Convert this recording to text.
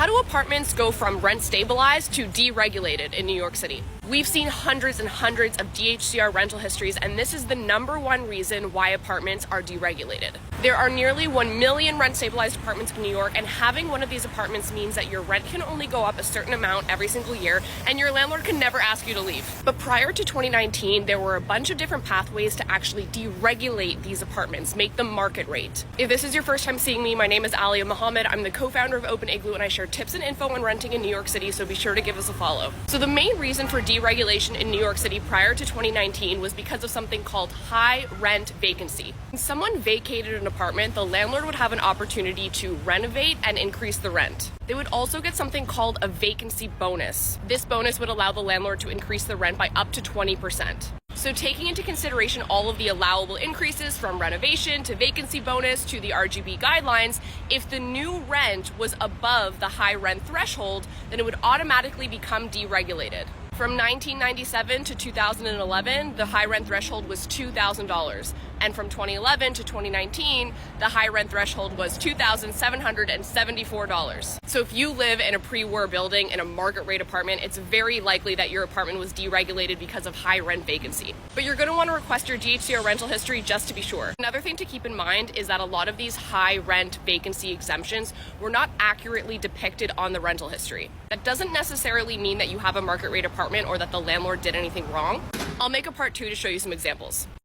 How do apartments go from rent stabilized to deregulated in New York City? We've seen hundreds and hundreds of DHCR rental histories, and this is the #1 reason why apartments are deregulated. There are nearly 1 million rent-stabilized apartments in New York, and having one of these apartments means that your rent can only go up a certain amount every single year, and your landlord can never ask you to leave. But prior to 2019, there were a bunch of different pathways to actually deregulate these apartments, make them market rate. If this is your first time seeing me, my name is Alia Mohammed. I'm the co-founder of Open Igloo, and I share tips and info on renting in New York City, so be sure to give us a follow. So the main reason for deregulation in New York City prior to 2019 was because of something called high rent vacancy. When someone vacated an apartment, the landlord would have an opportunity to renovate and increase the rent. They would also get something called a vacancy bonus. This bonus would allow the landlord to increase the rent by up to 20%. So taking into consideration all of the allowable increases from renovation to vacancy bonus to the RGB guidelines, if the new rent was above the high rent threshold, then it would automatically become deregulated. From 1997 to 2011, the high rent threshold was $2,000. And from 2011 to 2019, the high rent threshold was $2,774. So if you live in a pre-war building in a market rate apartment, it's very likely that your apartment was deregulated because of high rent vacancy. But you're going to want to request your DHCR rental history just to be sure. Another thing to keep in mind is that a lot of these high rent vacancy exemptions were not accurately depicted on the rental history. That doesn't necessarily mean that you have a market rate apartment or that the landlord did anything wrong. I'll make a part 2 to show you some examples.